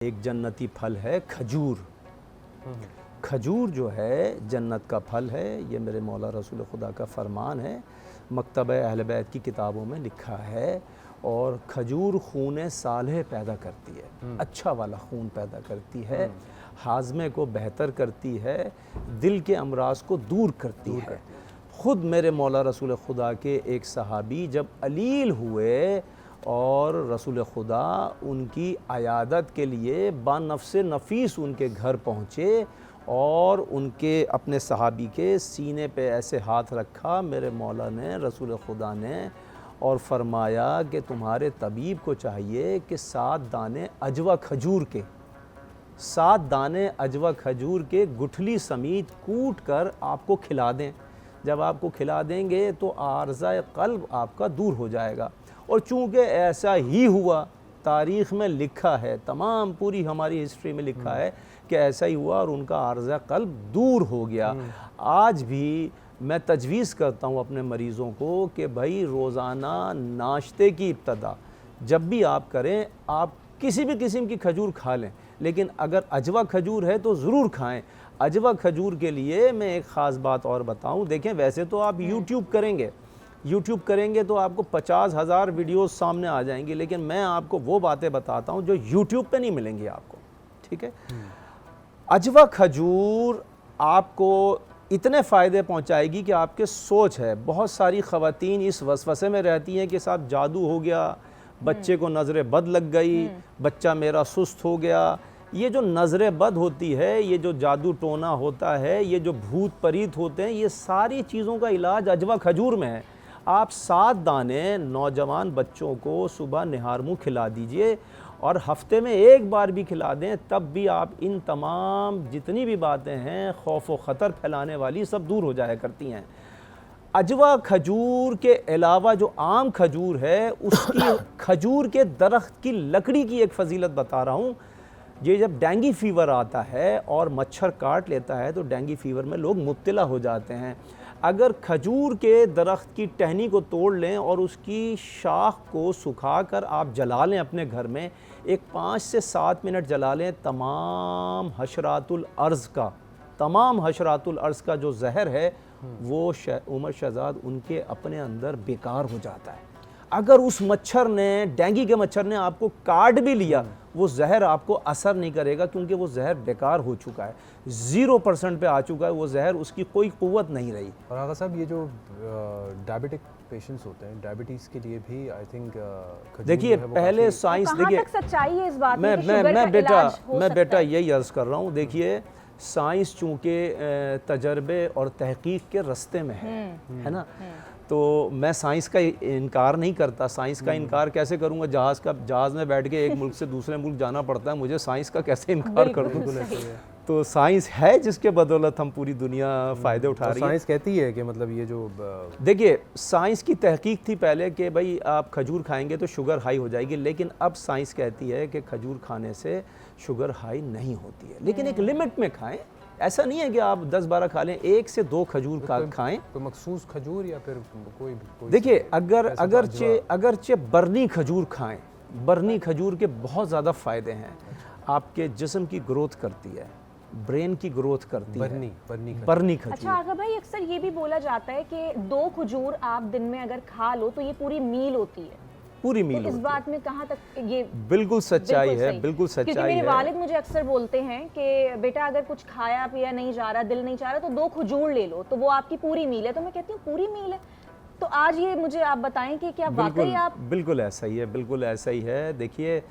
एक जन्नती फल है खजूर। खजूर जो है जन्नत का फल है, ये मेरे मौला रसूल खुदा का फरमान है। मकतब अहल बैत की किताबों में लिखा है। और खजूर खून सालह पैदा करती है, अच्छा वाला खून पैदा करती है, हाजमे को बेहतर करती है, दिल के अमराज को दूर करती है। ख़ुद मेरे मौला रसूल खुदा के एक सहाबी जब अलील हुए और रसूल खुदा उनकी अयादत के लिए बानफ्स नफीस उनके घर पहुँचे और उनके अपने सहाबी के सीने पे ऐसे हाथ रखा मेरे मौला ने, रसूल खुदा ने, और फरमाया कि तुम्हारे तबीब को चाहिए कि 7 दाने अजवा खजूर के 7 दाने अजवा खजूर के गुठली समीत कूट कर आपको खिला दें। जब आपको खिला देंगे तो आर्ज़ा क़ल्ब आपका दूर हो जाएगा। और चूँकि ऐसा ही हुआ, तारीख़ में लिखा है, तमाम पूरी हमारी हिस्ट्री में लिखा है कि ऐसा ही हुआ और उनका आर्ज़ा क़ल्ब दूर हो गया। आज भी मैं तजवीज़ करता हूँ अपने मरीज़ों को कि भाई रोज़ाना नाश्ते की इब्तदा जब भी आप करें, आप किसी भी किस्म की खजूर खा लें, लेकिन अगर अजवा खजूर है तो ज़रूर खाएं। अजवा खजूर के लिए मैं एक ख़ास बात और बताऊं, देखें वैसे तो आप यूट्यूब करेंगे तो आपको 50,000 वीडियोस सामने आ जाएंगी, लेकिन मैं आपको वो बातें बताता हूं जो यूट्यूब पे नहीं मिलेंगी आपको, ठीक है। अजवा खजूर आपको इतने फ़ायदे पहुंचाएगी कि आपके सोच है। बहुत सारी ख़वातीन इस वसवसे में रहती हैं कि साहब जादू हो गया, बच्चे को नज़र बद लग गई, बच्चा मेरा सुस्त हो गया। ये जो नज़र बद होती है, ये जो जादू टोना होता है, ये जो भूत परीत होते हैं, ये सारी चीज़ों का इलाज अजवा खजूर में है। आप 7 दाने नौजवान बच्चों को सुबह निहार मुँह खिला दीजिए और हफ्ते में एक बार भी खिला दें, तब भी आप इन तमाम जितनी भी बातें हैं खौफ व ख़तर फैलाने वाली सब दूर हो जाया करती हैं। अजवा खजूर के अलावा जो आम खजूर है, उसकी खजूर के दरख्त की लकड़ी की एक फ़जीलत बता रहा हूँ। ये जब डेंगू फ़ीवर आता है और मच्छर काट लेता है तो डेंगू फ़ीवर में लोग मुब्तला हो जाते हैं। अगर खजूर के दरख्त की टहनी को तोड़ लें और उसकी शाख को सुखा कर आप जला लें अपने घर में, एक 5 से 7 मिनट जला लें, तमाम हशरातुल अर्ज़ का जो जहर है वो उमर शहजाद उनके अपने अंदर बेकार हो जाता है। अगर उस मच्छर ने, डेंगू के मच्छर ने आपको काट भी लिया, वो जहर आपको असर नहीं करेगा, क्योंकि वो जहर बेकार हो चुका है, 0% पे आ चुका है वो जहर, उसकी कोई क़ुव्वत नहीं रही। और आगा साहब, ये जो डायबिटिक पेशेंट्स होते हैं, डायबिटीज़ के लिए भी आई थिंक देखिए पहले साइंस, देखिए सच्चाई है इस बात में, मैं बेटा यही अर्ज़ कर रहा हूँ। देखिए साइंस चूँकि तजर्बे और तहकीक के रास्ते में है ना, तो मैं साइंस का इनकार नहीं करता। साइंस का इनकार कैसे करूँगा? जहाज़ में बैठ के एक मुल्क से दूसरे मुल्क जाना पड़ता है, मुझे साइंस का कैसे इनकार कर दूँ? तो साइंस है जिसके बदौलत हम पूरी दुनिया फ़ायदे उठा रही है। साइंस कहती है कि मतलब ये जो देखिए साइंस की तहकीक थी पहले कि भाई आप खजूर खाएंगे तो शुगर हाई हो जाएगी, लेकिन अब साइंस कहती है कि खजूर खाने से शुगर हाई नहीं होती है, लेकिन एक लिमिट में खाएं। ऐसा नहीं है कि आप 10-12 खा लें, 1 से 2 खजूर खाएं। तो मखसूस खजूर या फिर कोई देखिए अगरचे बरनी खजूर खाएं, बरनी खजूर के बहुत ज़्यादा फ़ायदे हैं। आपके जिस्म की ग्रोथ करती है, ब्रेन की ग्रोथ करती है बरनी खजूर। अच्छा आगा भाई, अक्सर ये भी बोला जाता है कि 2 खजूर आप दिन में अगर खा लो तो ये पूरी मील होती है, पूरी मील तो इस बात में कहाँ तक ये बिल्कुल सच्चाई है? बिल्कुल सच्चाई है। क्योंकि मेरे वालिद मुझे अक्सर बोलते हैं कि बेटा अगर कुछ खाया पिया नहीं जा रहा, दिल नहीं चाह रहा, तो 2 खजूर ले लो, तो वो आपकी पूरी मील है। तो मैं कहती हूँ पूरी मील है, तो आज ये मुझे आप बताएं कि क्या वाकई आप? बिल्कुल ऐसा ही है, बिल्कुल ऐसा ही है। देखिए